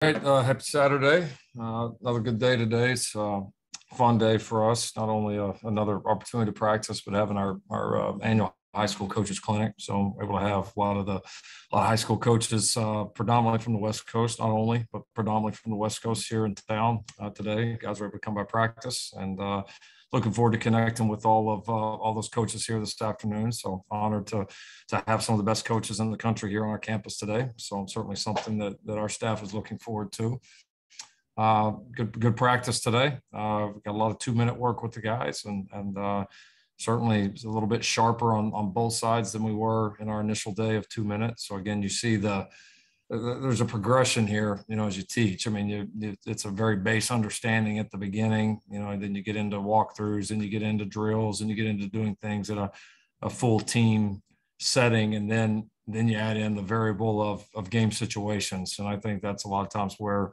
Right, happy Saturday. Another good day today. It's a fun day for us. Not only another opportunity to practice, but having our annual high school coaches clinic. So we're able to have a lot of high school coaches, predominantly from the West Coast, not only, but predominantly from the West Coast here in town today. Guys are able to come by practice, and looking forward to connecting with all those coaches here this afternoon. So honored to have some of the best coaches in the country here on our campus today. So certainly something that our staff is looking forward to. Good practice today. We've got a lot of 2-minute work with the guys, and certainly a little bit sharper on both sides than we were in our initial day of 2 minutes. So again, you see there's a progression here, as you teach. I mean, it's a very base understanding at the beginning, and then you get into walkthroughs, and you get into drills, and you get into doing things at a full team setting, and then you add in the variable of game situations. And I think that's a lot of times where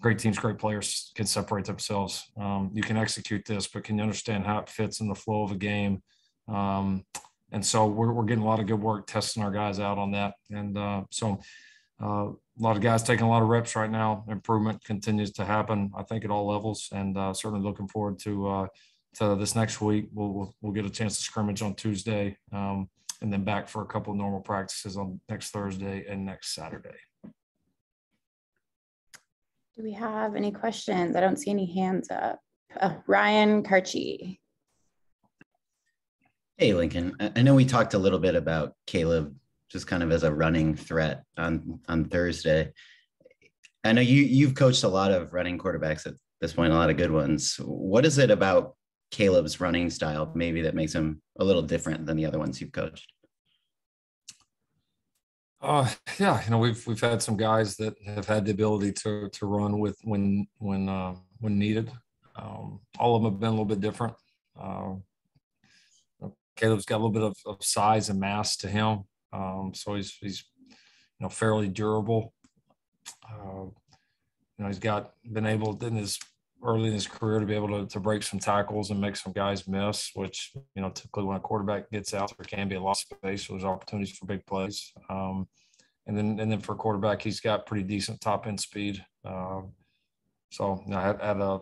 great teams, great players can separate themselves. You can execute this, but can you understand how it fits in the flow of a game? And so we're getting a lot of good work testing our guys out on that. And a lot of guys taking a lot of reps right now. Improvement continues to happen, I think, at all levels, and certainly looking forward to this next week. We'll get a chance to scrimmage on Tuesday, and then back for a couple of normal practices on next Thursday and next Saturday. Do we have any questions? I don't see any hands up. Ryan Karchi. Hey, Lincoln. I know we talked a little bit about Caleb just kind of as a running threat on Thursday. I know you've coached a lot of running quarterbacks at this point, a lot of good ones. What is it about Caleb's running style maybe that makes him a little different than the other ones you've coached? Yeah, we've had some guys that have had the ability to run with when needed. All of them have been a little bit different. Caleb's got a little bit of size and mass to him. So he's fairly durable. He's been able early in his career to be able to break some tackles and make some guys miss, which typically when a quarterback gets out, there can be a lot of space, so there's opportunities for big plays. And then for a quarterback, he's got pretty decent top end speed. So I had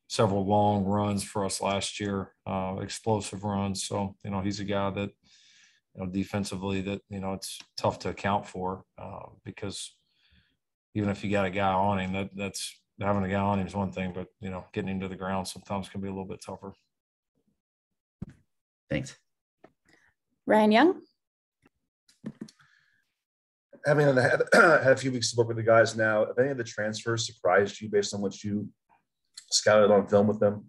several long runs for us last year, explosive runs. So he's a guy that defensively that it's tough to account for because even if you got a guy on him, that's having a guy on him is one thing, but getting him to the ground sometimes can be a little bit tougher. Thanks. Ryan Young. Having had a few weeks to work with the guys now, have any of the transfers surprised you based on what you scouted on film with them?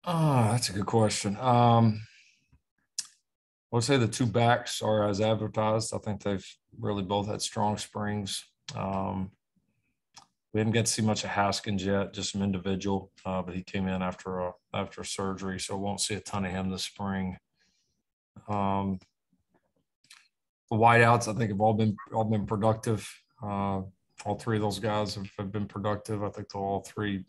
Oh, that's a good question. I would say the two backs are as advertised. I think they've really both had strong springs. We didn't get to see much of Haskins yet, just some individual, but he came in after surgery, so won't see a ton of him this spring. The wideouts, I think, have all been productive. All three of those guys have been productive. I think they'll all three,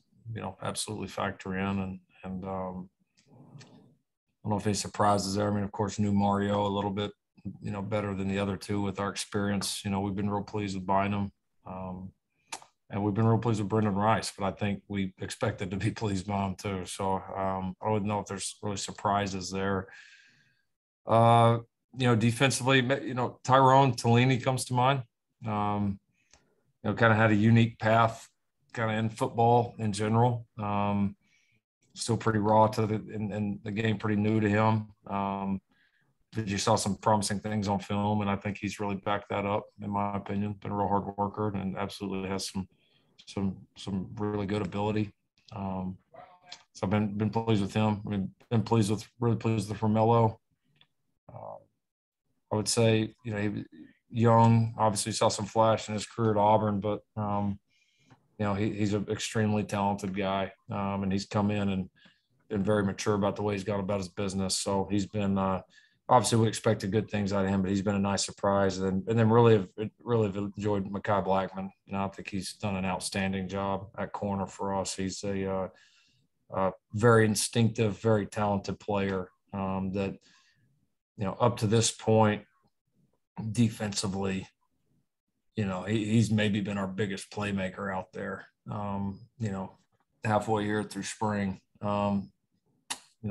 absolutely factor in. And I don't know if any surprises there. I mean, of course, new Mario a little bit, better than the other two with our experience. We've been real pleased with Bynum. And we've been real pleased with Brendan Rice, but I think we expected to be pleased by him too. So I wouldn't know if there's really surprises there. Defensively, Tyrone Talini comes to mind. Kind of had a unique path kind of in football in general. Still pretty raw and the game pretty new to him. But you saw some promising things on film, and I think he's really backed that up, in my opinion. Been a real hard worker and absolutely has some really good ability. So I've been pleased with him. I mean, really pleased with Romello. I would say, Young obviously saw some flash in his career at Auburn, but he's an extremely talented guy, and he's come in and been very mature about the way he's gone about his business. So he's been obviously we expected good things out of him, but he's been a nice surprise. And then really have enjoyed Mccoy Blackman. I think he's done an outstanding job at corner for us. He's a very instinctive, very talented player that up to this point defensively he's maybe been our biggest playmaker out there, halfway here through spring.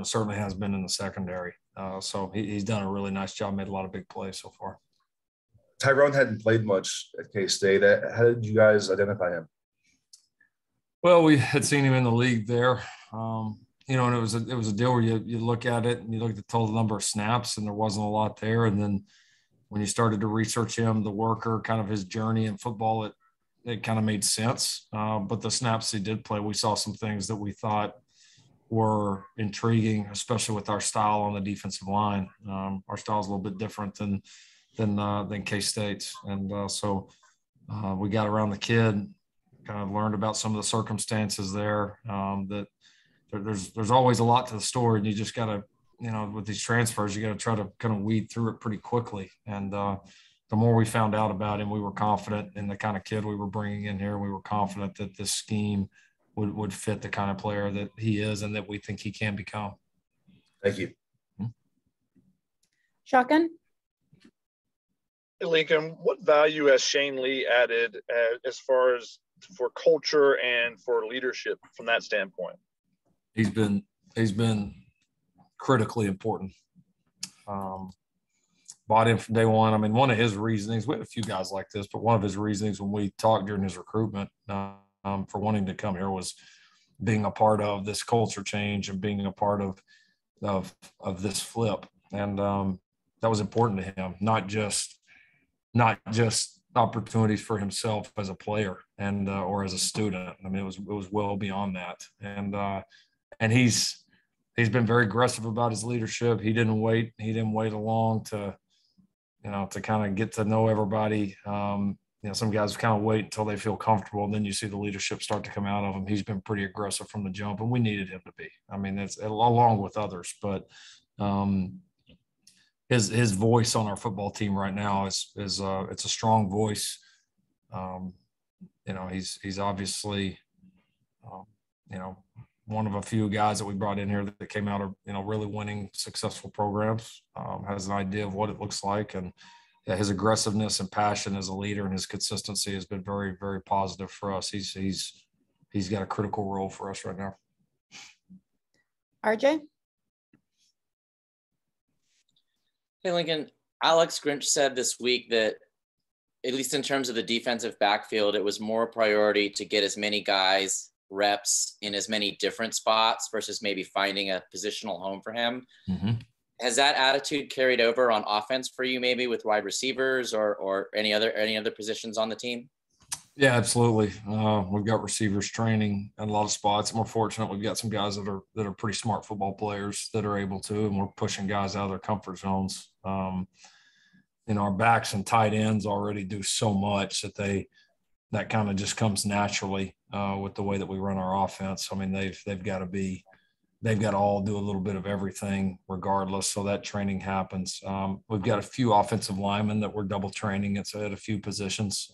Certainly has been in the secondary. So he's done a really nice job, made a lot of big plays so far. Tyrone hadn't played much at K-State. How did you guys identify him? Well, we had seen him in the league there, and it was a deal where you look at it and you look at the total number of snaps, and there wasn't a lot there. And then when you started to research him, the worker, kind of his journey in football, it kind of made sense. But the snaps he did play, we saw some things that we thought were intriguing, especially with our style on the defensive line. Our style is a little bit different than K-State's, and so we got around the kid, kind of learned about some of the circumstances there. That there's always a lot to the story, and you just got to, with these transfers, you got to try to kind of weed through it pretty quickly. And the more we found out about him, we were confident in the kind of kid we were bringing in here. We were confident that this scheme would fit the kind of player that he is and that we think he can become. Thank you. Shotgun? Hey, Lincoln, what value has Shane Lee added as far as for culture and for leadership from that standpoint? He's been critically important. Bought in from day one. I mean, one of his reasonings, we had a few guys like this, but one of his reasonings when we talked during his recruitment for wanting to come here was being a part of this culture change and being a part of this flip. And that was important to him, not just opportunities for himself as a player and or as a student. I mean, it was well beyond that. And he's been very aggressive about his leadership. He didn't wait along to kind of get to know everybody. Some guys kind of wait until they feel comfortable, and then you see the leadership start to come out of him. He's been pretty aggressive from the jump, and we needed him to be. I mean, that's along with others, but his voice on our football team right now is it's a strong voice. He's obviously one of a few guys that we brought in here that came out of really winning successful programs. Has an idea of what it looks like, and his aggressiveness and passion as a leader and his consistency has been very, very positive for us. He's got a critical role for us right now. RJ? Hey, Lincoln, Alex Grinch said this week that, at least in terms of the defensive backfield, it was more priority to get as many guys reps in as many different spots versus maybe finding a positional home for him. Mm-hmm. Has that attitude carried over on offense for you, maybe with wide receivers or any other positions on the team? Yeah, absolutely. We've got receivers training in a lot of spots. We're fortunate we've got some guys that are pretty smart football players that are able to, and we're pushing guys out of their comfort zones. Our backs and tight ends already do so much that kind of just comes naturally with the way that we run our offense. I mean, they've got to all do a little bit of everything regardless. So that training happens. We've got a few offensive linemen that we're double training at a few positions.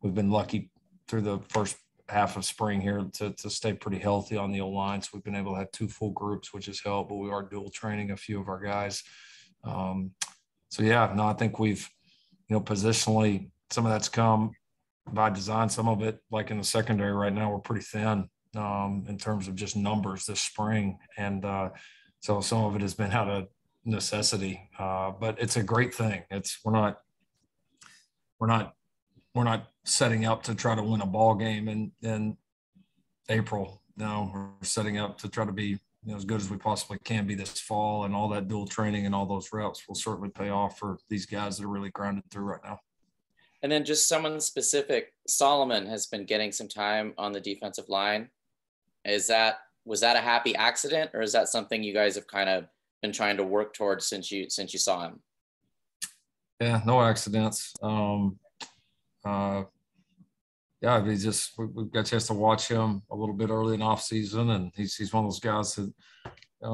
We've been lucky through the first half of spring here to stay pretty healthy on the O-line. So we've been able to have 2 full groups, which has helped, but we are dual training a few of our guys. I think we've, positionally, some of that's come by design. Some of it, like in the secondary right now, we're pretty thin in terms of just numbers this spring. And so some of it has been out of necessity, but it's a great thing. We're not setting up to try to win a ball game in April. No, we're setting up to try to be as good as we possibly can be this fall, and all that dual training and all those reps will certainly pay off for these guys that are really grinding through right now. And then just someone specific, Solomon has been getting some time on the defensive line. Was that a happy accident, or is that something you guys have kind of been trying to work towards since you saw him? Yeah, no accidents. We've got a chance to watch him a little bit early in off season, and he's one of those guys that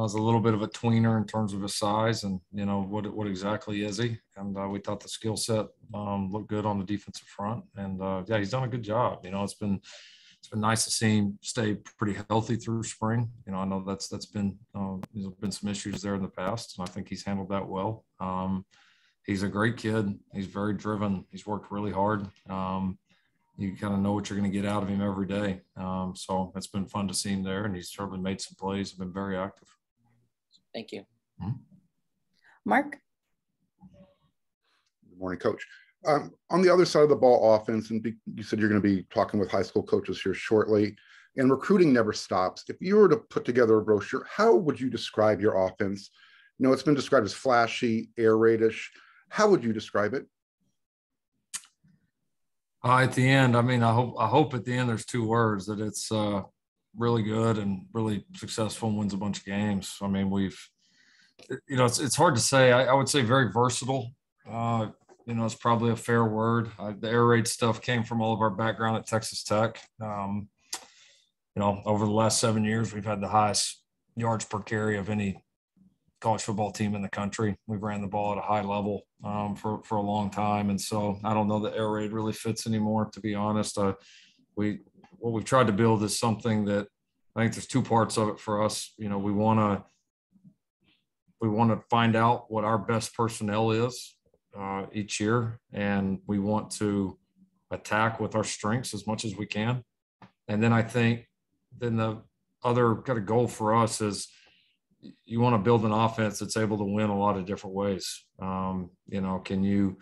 is a little bit of a tweener in terms of his size and what exactly is he. And we thought the skill set looked good on the defensive front, and he's done a good job. It's been nice to see him stay pretty healthy through spring. I know that's been there's been some issues there in the past, and I think he's handled that well. he's a great kid. He's very driven. He's worked really hard. You kind of know what you're going to get out of him every day. So it's been fun to see him there, and he's certainly made some plays, been very active. Thank you. Mm-hmm. Mark? Good morning, Coach. On the other side of the ball offense, and you said you're going to be talking with high school coaches here shortly, and recruiting never stops. If you were to put together a brochure, how would you describe your offense? You know, it's been described as flashy, air raidish. How would you describe it? At the end, I mean, I hope at the end there's two words, that it's really good and really successful and wins a bunch of games. I mean, it's hard to say. I would say very versatile. It's probably a fair word. The air raid stuff came from all of our background at Texas Tech. Over the last 7 years, we've had the highest yards per carry of any college football team in the country. We've ran the ball at a high level for a long time. And so I don't know that air raid really fits anymore, to be honest. What we've tried to build is something that I think there's two parts of it for us. We want to find out what our best personnel is each year, and we want to attack with our strengths as much as we can. And then I think the other kind of goal for us is you want to build an offense that's able to win a lot of different ways. Can you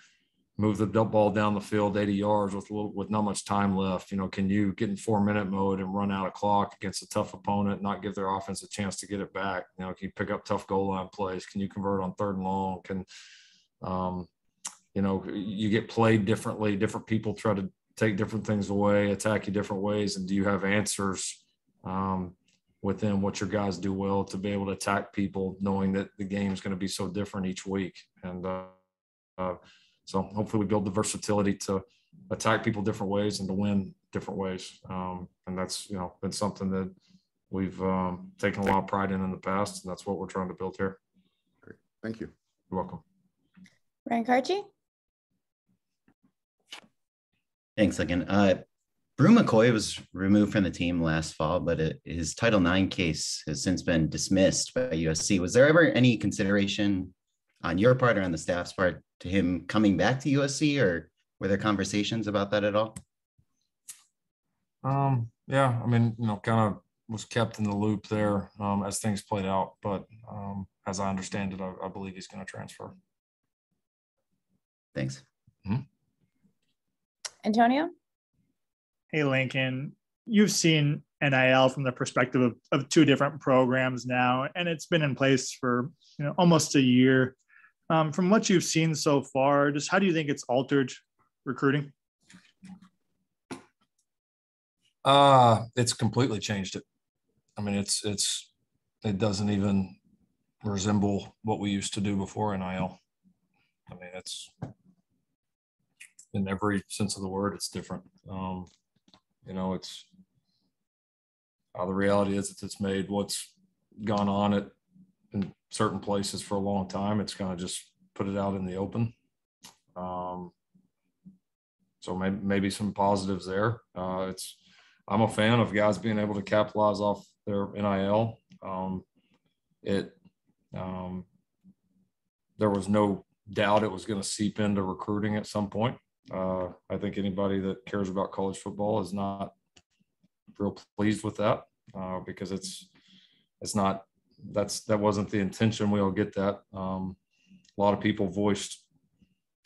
move the ball down the field 80 yards with not much time left? Can you get in 4-minute mode and run out of clock against a tough opponent, not give their offense a chance to get it back? Can you pick up tough goal line plays? Can you convert on 3rd and long? You get played differently. Different people try to take different things away, attack you different ways. And do you have answers within what your guys do well to be able to attack people, knowing that the game is going to be so different each week? And so hopefully we build the versatility to attack people different ways and to win different ways. And that's, been something that we've taken a lot of pride in the past, and that's what we're trying to build here. Great. Thank you. You're welcome. Ryan Karchi? Thanks, Lincoln. Brew McCoy was removed from the team last fall, but his Title IX case has since been dismissed by USC. Was there ever any consideration on your part or on the staff's part to him coming back to USC, or were there conversations about that at all? Yeah, I mean, kind of was kept in the loop there as things played out. But as I understand it, I believe he's going to transfer. Thanks. Mm-hmm. Antonio? Hey, Lincoln, you've seen NIL from the perspective of two different programs now, and it's been in place for almost a year. From what you've seen so far, just how do you think it's altered recruiting? It's completely changed it. I mean, it doesn't even resemble what we used to do before NIL. I mean, it's in every sense of the word, it's different. It's the reality is that it's made what's gone on in certain places for a long time. It's kind of just put it out in the open. So maybe some positives there. I'm a fan of guys being able to capitalize off their NIL. There was no doubt it was going to seep into recruiting at some point. I think anybody that cares about college football is not real pleased with that because that wasn't the intention. We all get that. A lot of people voiced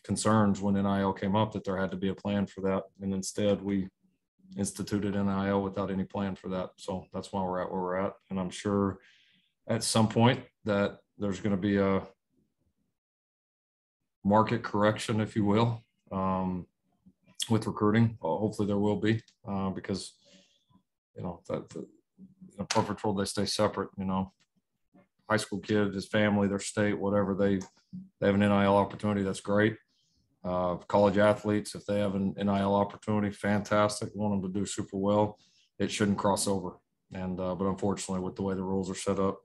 concerns when NIL came up that there had to be a plan for that, and instead we instituted NIL without any plan for that. So that's why we're at where we're at, and I'm sure at some point that there's going to be a market correction, if you will, with recruiting. Hopefully there will be because that in a perfect world they stay separate. High school kid, his family, their state, whatever, they have an NIL opportunity, that's great. College athletes, if they have an NIL opportunity, fantastic. We want them to do super well. It shouldn't cross over. And but unfortunately, with the way the rules are set up,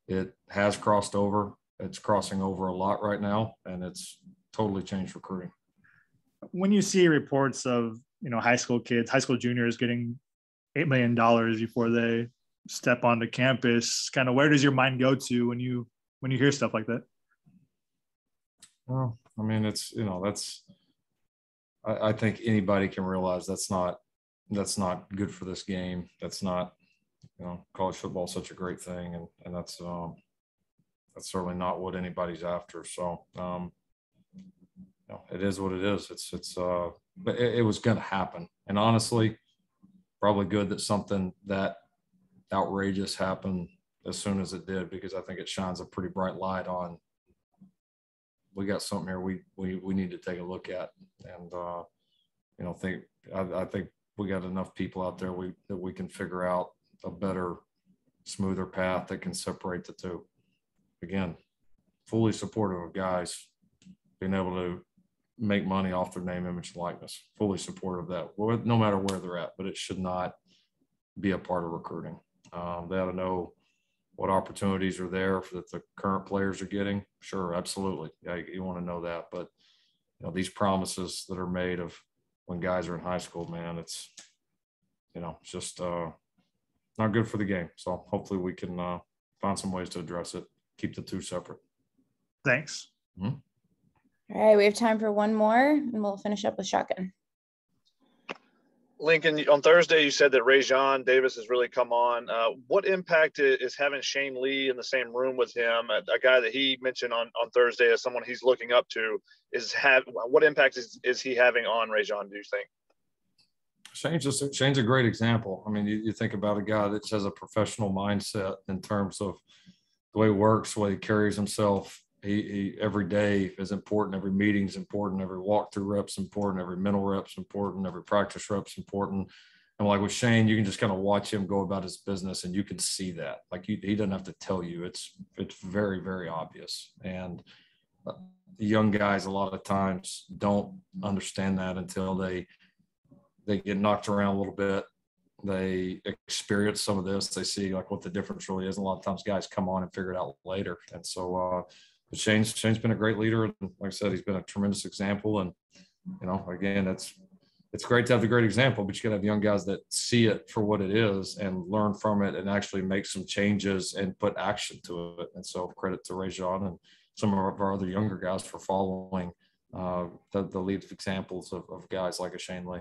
it has crossed over. It's crossing over a lot right now, and it's totally changed recruiting. When you see reports of high school kids, high school juniors getting $8 million before they step onto campus, kind of where does your mind go to when you hear stuff like that? Well, I mean, I think anybody can realize that's not good for this game. That's not, college football is such a great thing, and that's certainly not what anybody's after. So, it is what it is. But it was going to happen. And honestly, probably good that something that outrageous happened as soon as it did, because I think it shines a pretty bright light on, we got something here we need to take a look at. And, I think we got enough people out there that we can figure out a better, smoother path that can separate the two. Again, fully supportive of guys being able to make money off their name, image, and likeness. Fully supportive of that, no matter where they're at, but it should not be a part of recruiting. They ought to know what opportunities are there that the current players are getting. Sure, absolutely. Yeah, you want to know that. But, these promises that are made of when guys are in high school, man, it's just not good for the game. So hopefully we can find some ways to address it, keep the two separate. Thanks. Mm-hmm. All right, we have time for one more, and we'll finish up with shotgun. Lincoln, on Thursday, you said that Rashaan Davis has really come on. What impact is having Shane Lee in the same room with him, a guy that he mentioned on Thursday as someone he's looking up to, what impact is he having on Rashaan, do you think? Shane's a great example. I mean, you think about a guy that has a professional mindset in terms of the way he works, the way he carries himself. He every day is important. Every meeting is important. Every walkthrough rep's important. Every mental rep's important. Every practice rep's important. And like with Shane, you can just kind of watch him go about his business, and you can see that. Like he doesn't have to tell you. It's very, very obvious. And the young guys a lot of times don't understand that until they get knocked around a little bit. They experience some of this. They see like what the difference really is. And a lot of times guys come on and figure it out later. And so, but Shane's been a great leader. And like I said, he's been a tremendous example. And, again, it's great to have the great example, but you got to have young guys that see it for what it is and learn from it and actually make some changes and put action to it. And so credit to Rashaan and some of our other younger guys for following the lead examples of guys like a Shane Lee.